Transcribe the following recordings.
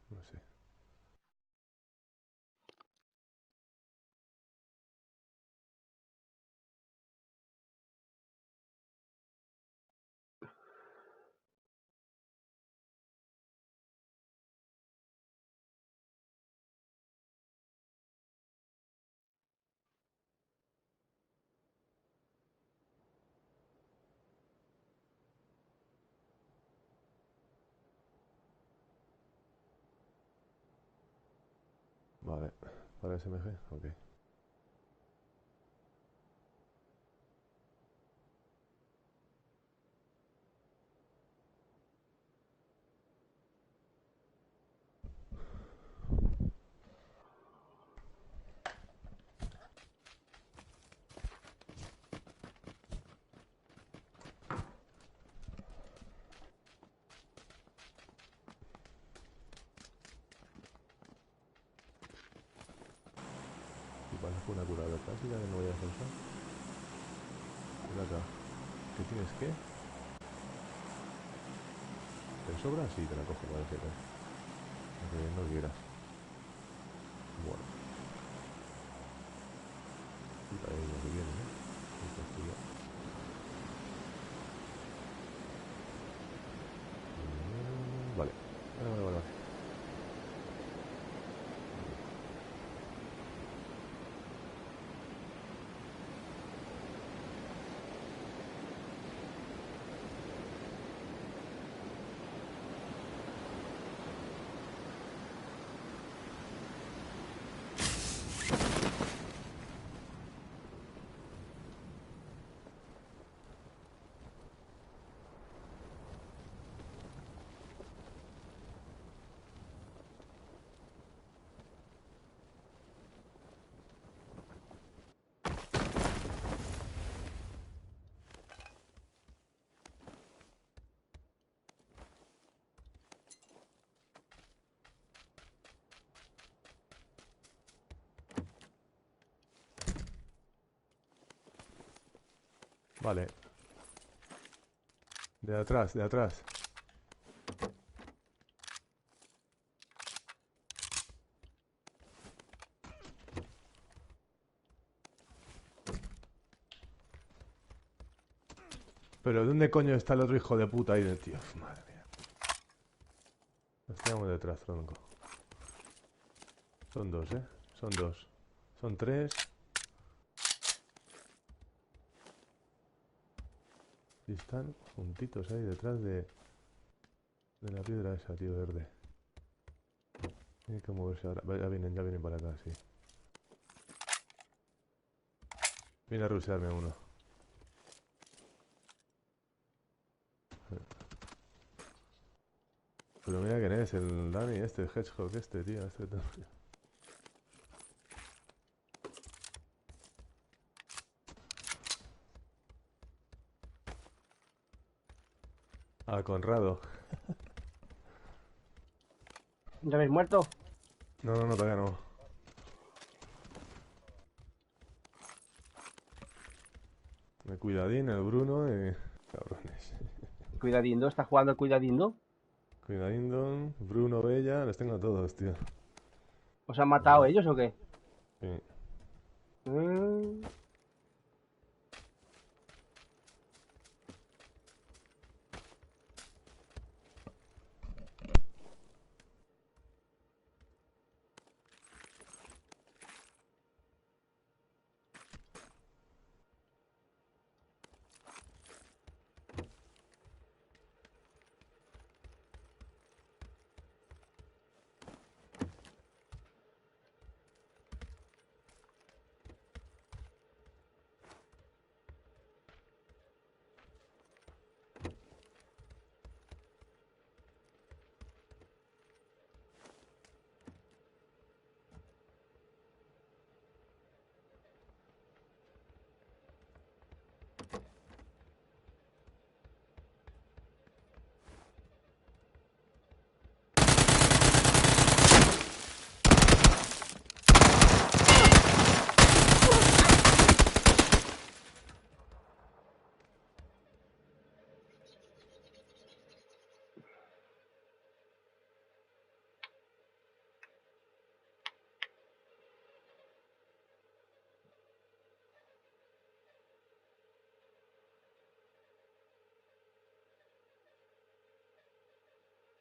No sé. Vale. Para SMG, ok. Y pasa con una curada clásica que no vayas a usar. Ven acá. ¿Qué tienes que? ¿Te sobra? Sí, te la cojo, parece que. Aunque no quieras. Bueno, puta de lo que viene, ¿eh? Puta estudia. Vale. Vale. Vale. De atrás, de atrás. Pero ¿dónde coño está el otro hijo de puta ahí de tío? Madre mía. Nos quedamos detrás, tronco. Son dos, ¿eh? Son dos. Son tres. Y están juntitos ahí detrás de la piedra esa, tío, verde. Tiene que moverse ahora. Ya vienen para acá, sí. Viene a rushearme uno. Pero mira quién es, el Dani, este, el Hedgehog, este, tío. Ah, Conrado. ¿Ya habéis muerto? No, todavía no. El Cuidadín, el Bruno y... Cabrones. Cuidadindo, ¿está jugando el cuidadindo? Cuidadín, Don, Bruno, Bella, les tengo a todos, tío. ¿Os han matado Bueno, ellos o qué? sí. Mm,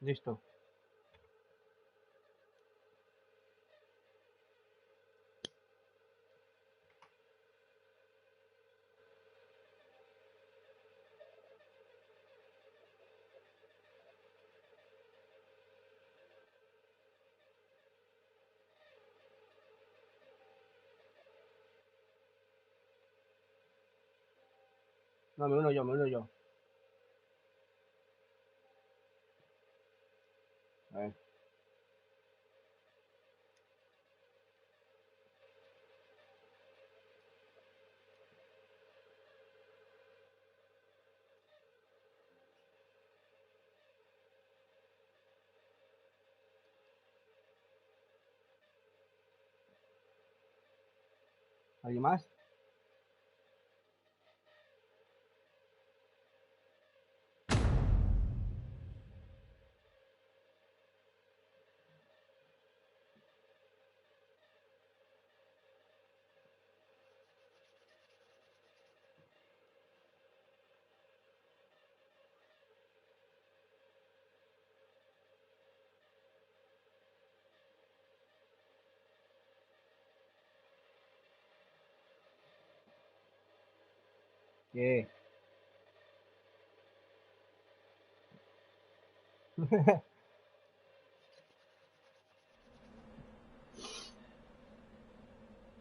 Listo. No, me uno yo, me uno yo. A ver. ¿Alguien más? ¿Qué?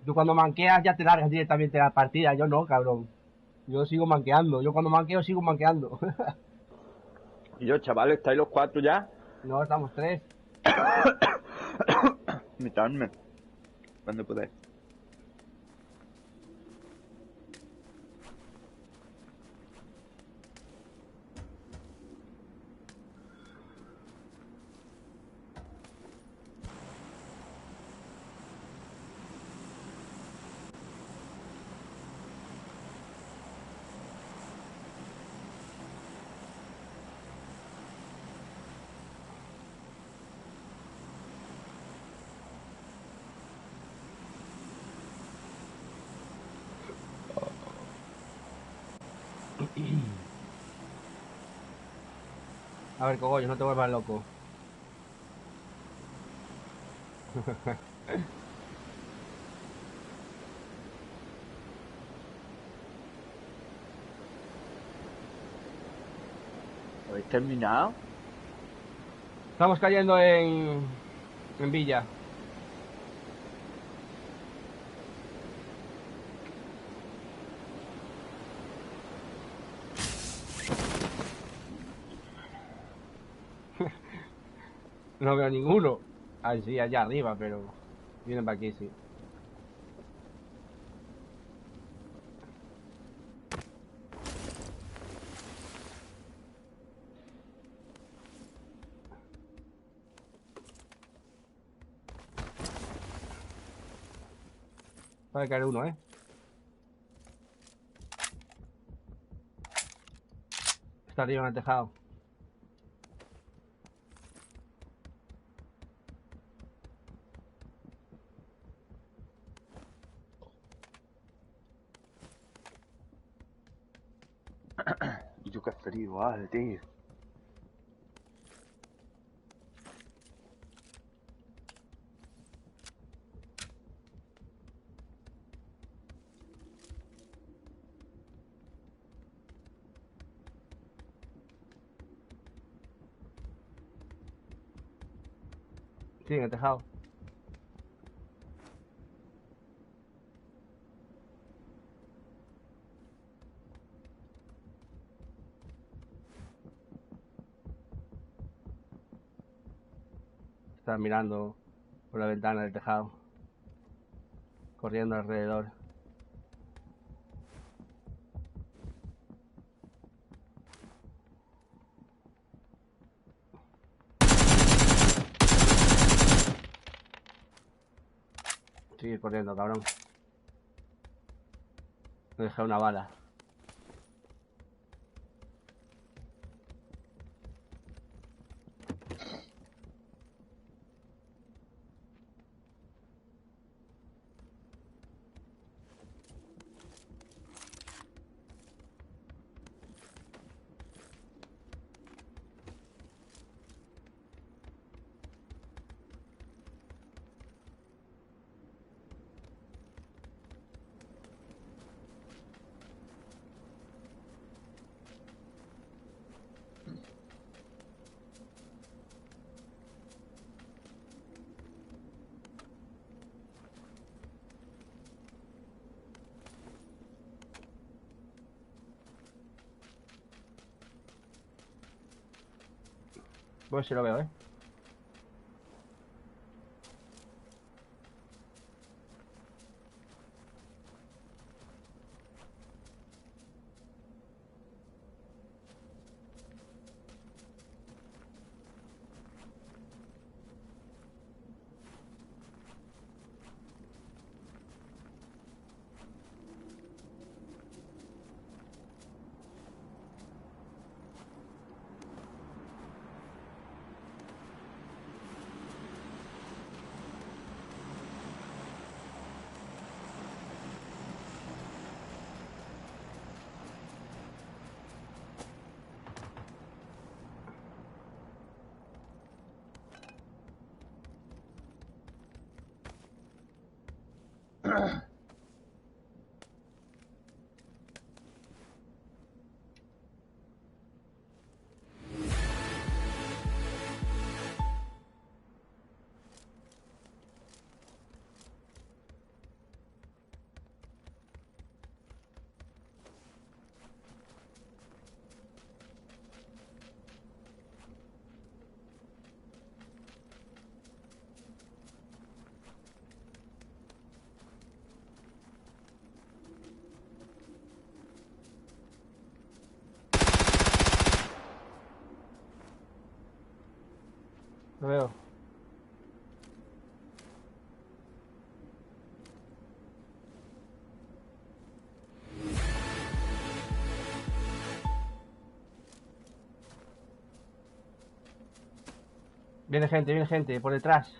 Tú cuando manqueas ya te largas directamente la partida. Yo no, cabrón. Yo sigo manqueando. Yo cuando manqueo sigo manqueando. Y yo, chaval, ¿estáis los 4 ya? No, estamos 3. Invitadme. Cuando podáis. A ver, cogollo, no te vuelvas loco. ¿Habéis terminado? Estamos cayendo en Villa. No veo ninguno. Ah, sí, allá arriba, pero vienen para aquí, sí. Puede caer uno, ¿eh? Está arriba en el tejado. Y yo que frío igual, tío. Sí, en el tejado. Está mirando por la ventana del tejado. Corriendo alrededor. Sigue corriendo, cabrón. Me dejé una bala. Pues sí lo veo, ¿eh? Lo veo. Viene gente, por detrás.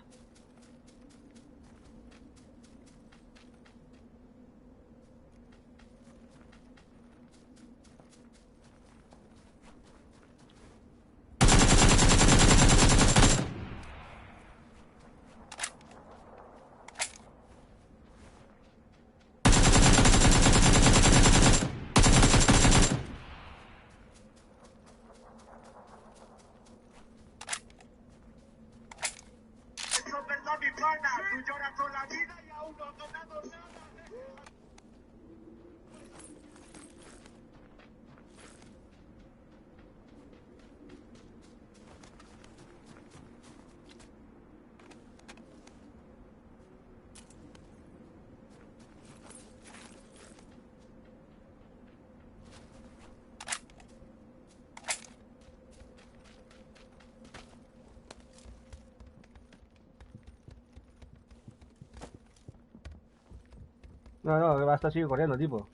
No, no, que va a estar sigue corriendo, tipo.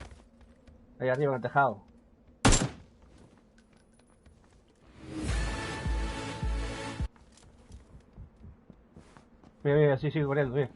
Ahí arriba en el tejado. Mira, mira, sí, sigue corriendo, mira.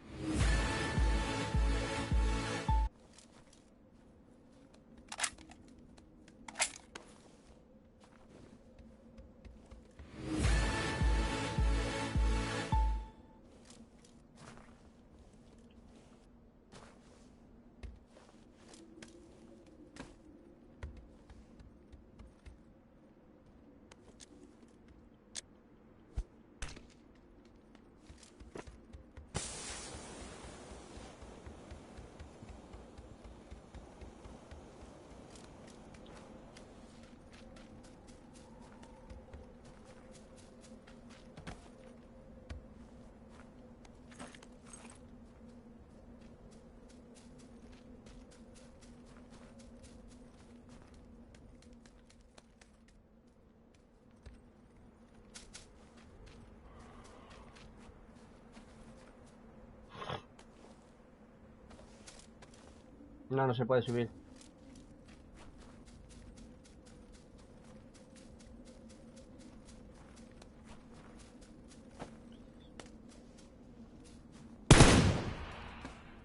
No, no se puede subir.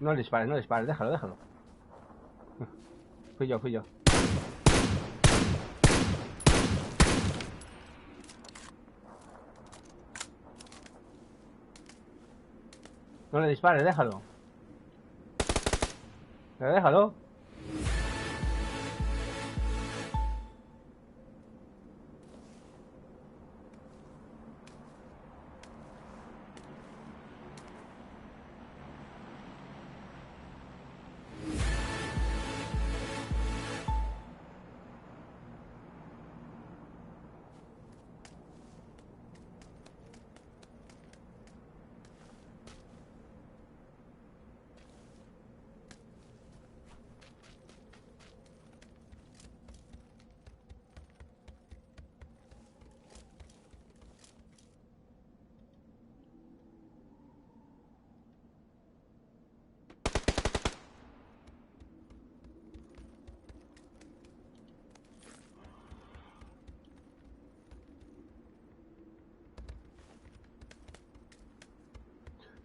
No le dispares, no le dispares, déjalo, déjalo. Fui yo, fui yo. No le dispares, déjalo. Pero déjalo.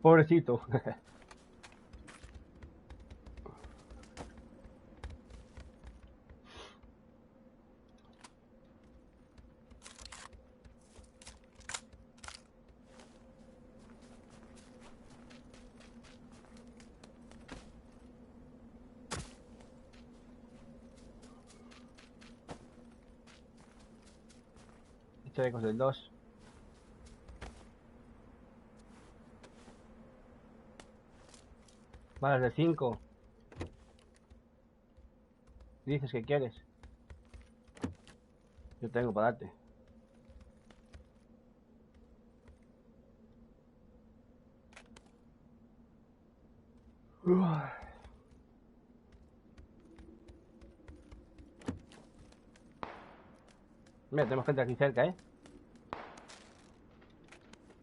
Pobrecito. Chalecos del 2. Balas de 5. Dices que quieres. Yo tengo para darte. Mira, tenemos gente aquí cerca, ¿eh?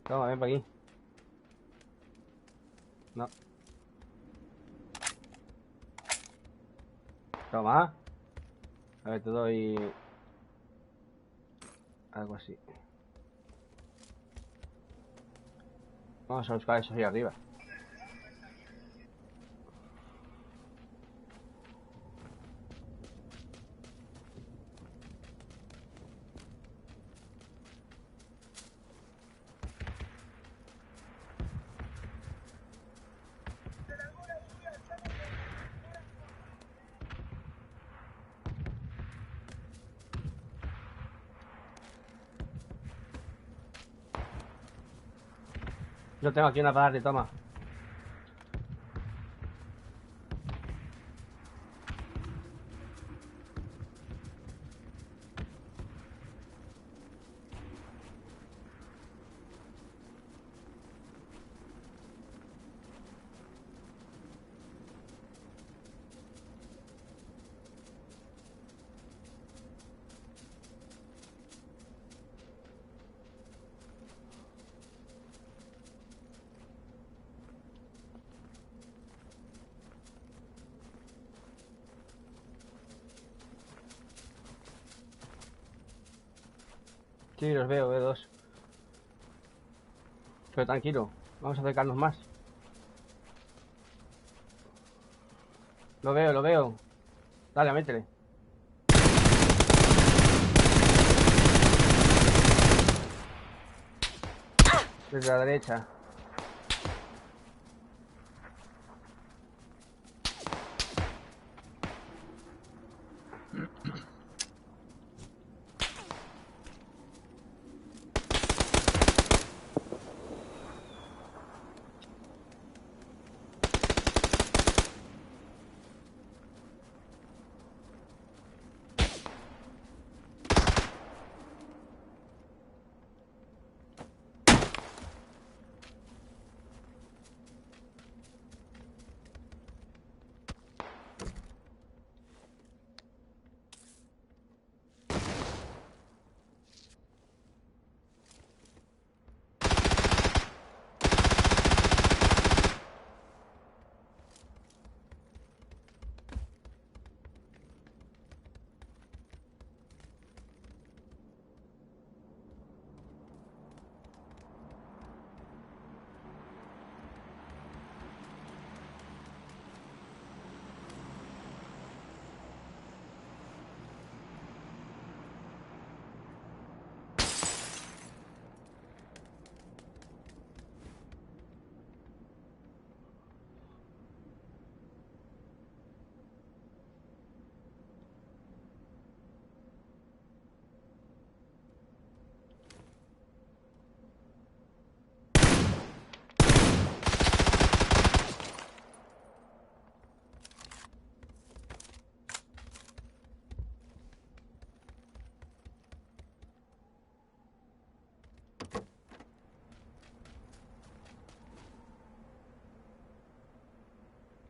Toma, ven para aquí. No. Toma. A ver, te doy... algo así. Vamos a buscar eso ahí arriba. Yo tengo aquí una para darte, toma. Sí, los veo, veo dos. Pero tranquilo, vamos a acercarnos más. Lo veo, lo veo. Dale, métele. Desde la derecha.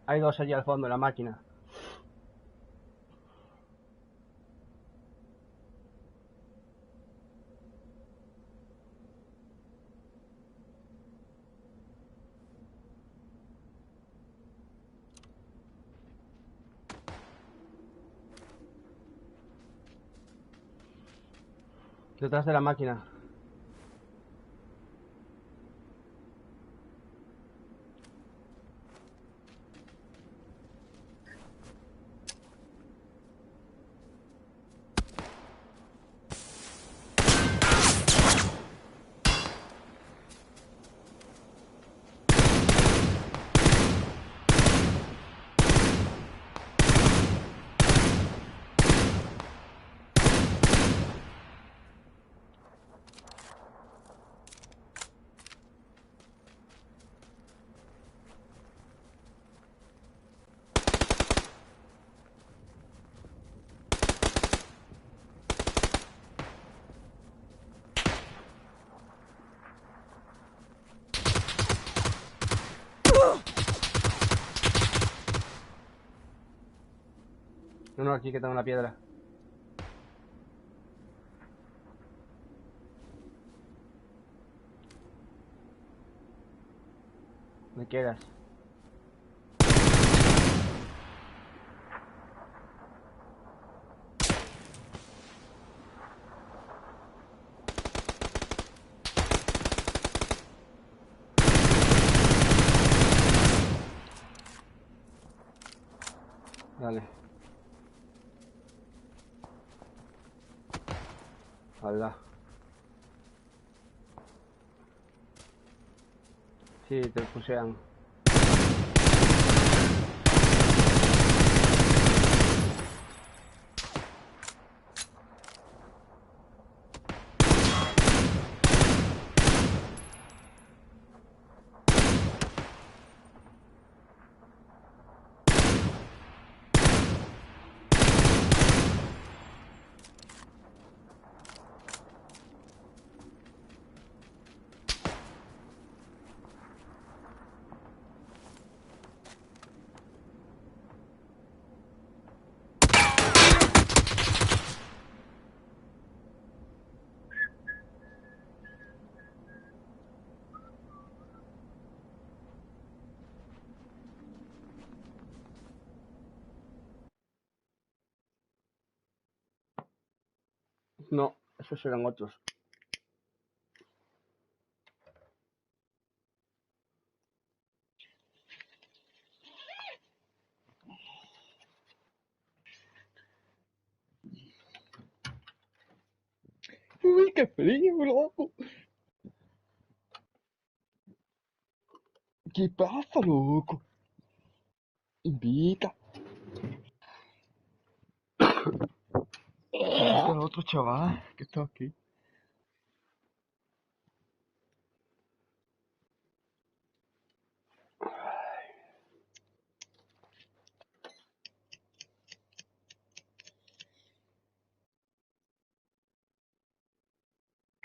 Hay dos allí al fondo en la máquina. Detrás de la máquina. No, aquí que tengo una piedra. ¿Me quedas? Dale. Hala. Sí, te pusean. No, esos eran otros. Uy, qué frío, loco. ¿Qué pasa, loco? Invita. Invita a otro chaval que está aquí.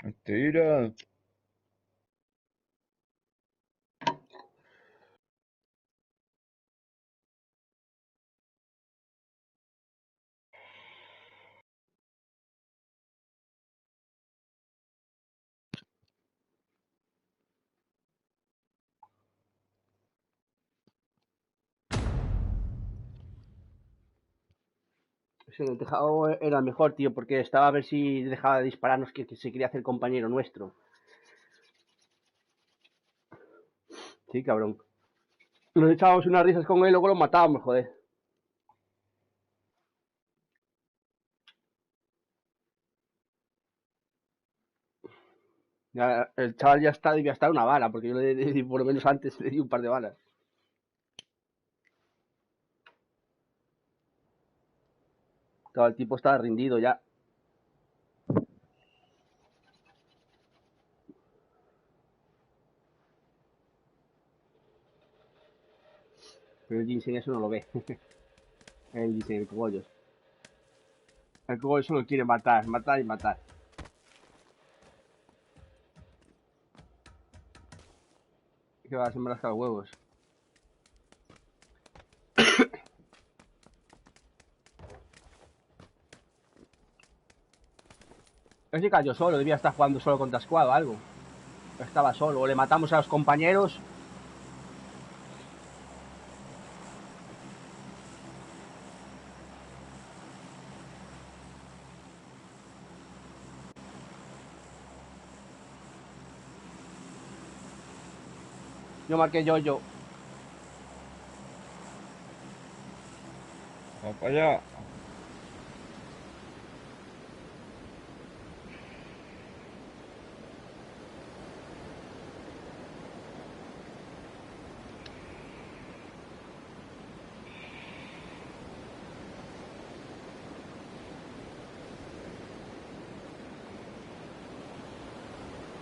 Mentira. Ese del tejado era mejor, tío, porque estaba a ver si dejaba de dispararnos que se quería hacer compañero nuestro. Sí, cabrón. Nos echábamos unas risas con él y luego lo matábamos, joder. Ya, el chaval ya está, debía estar una bala, porque yo le di, por lo menos antes, le di un par de balas. Claro, el tipo estaba rendido ya. Pero el ginseng eso no lo ve. El ginseng, el cogollos. El cogollo solo quiere matar, matar y matar. Que va a ser rascar huevos. Ese cayó solo, debía estar jugando solo contra Squad o algo. Estaba solo, o le matamos a los compañeros. Yo marqué yo. Vamos para allá.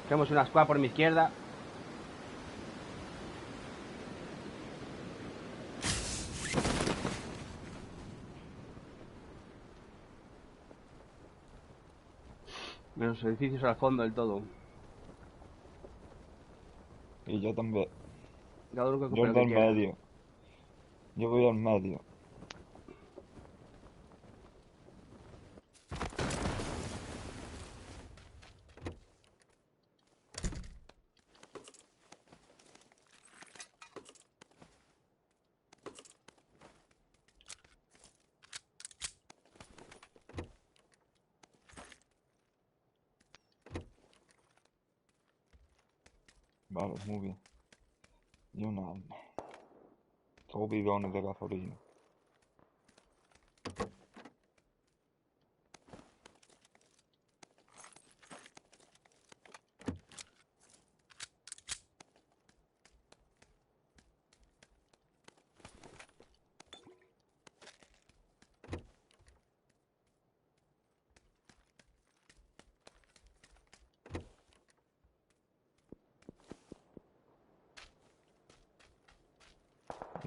Tenemos una Squad por mi izquierda. Los edificios al fondo del todo. Y yo también. Cada uno que Yo ocupe el lo que del quiera. medio. Yo voy al medio. Vale, muy bien. Y una arma. 2 bidones de gasolina.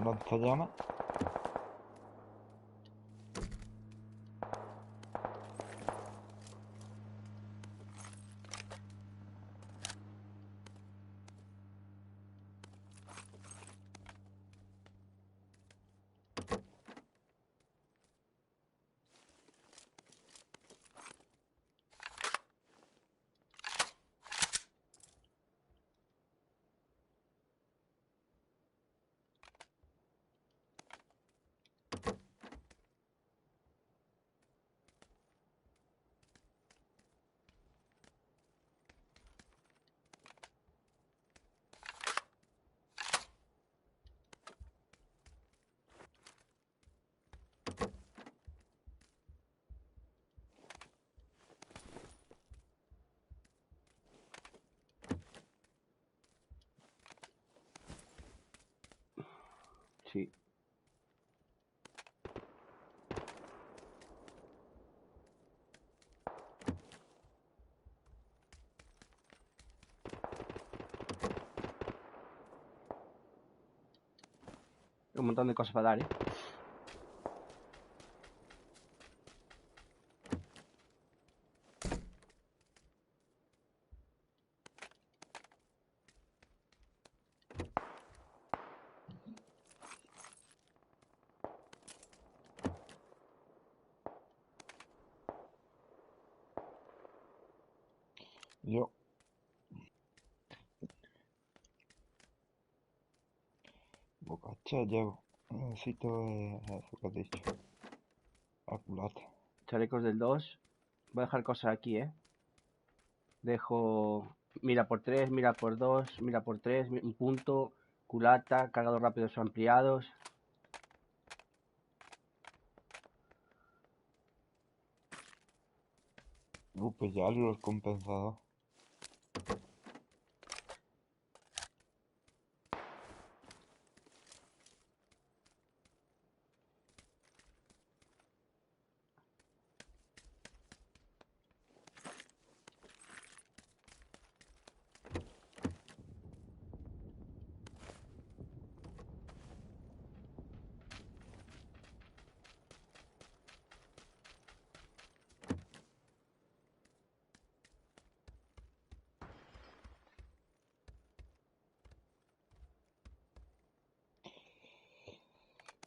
Lanzallamas. Sí. Un montón de cosas para dar, ¿eh? Yo. Bocacha llevo. Necesito eso que has dicho. La culata. Chalecos del 2. Voy a dejar cosas aquí, ¿eh? Dejo mira por 3, mira por 2, mira por 3, un punto, culata, cargador rápidos o ampliados. Pues ya los compensados.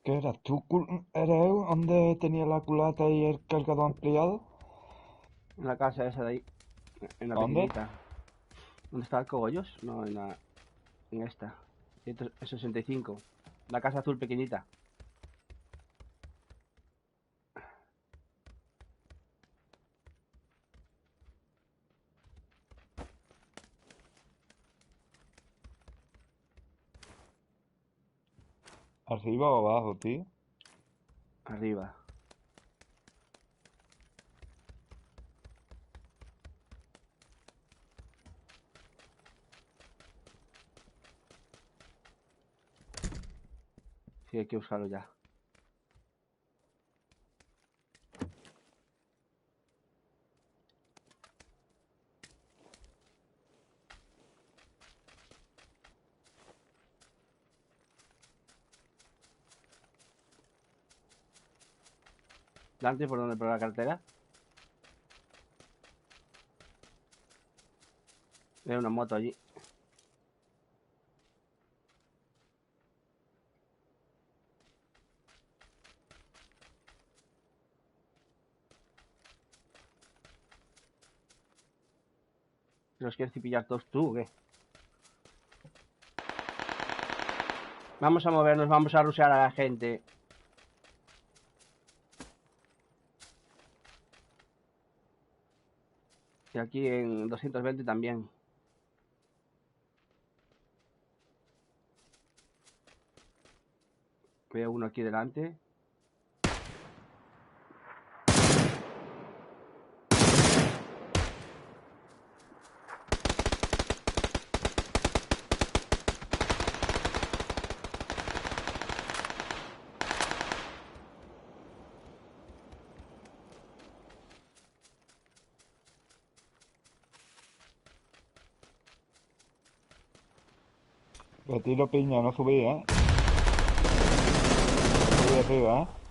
¿Qué eras tú? ¿Eres donde tenía la culata y el cargador ampliado? En la casa esa de ahí, en la ¿Dónde? pequeñita. ¿Dónde está el cogollos? No, en esta. 165. La casa azul pequeñita. ¿Arriba o abajo, tío? Arriba. Sí, hay que usarlo ya. ¿Delante por donde? ¿Por la carretera? Veo una moto allí. ¿Los quieres pillar todos tú o qué? Vamos a movernos, vamos a rushear a la gente. Y aquí en 220 también. Veo uno aquí delante. Retiro piña, no subí, ¿eh? Subí arriba, ¿eh?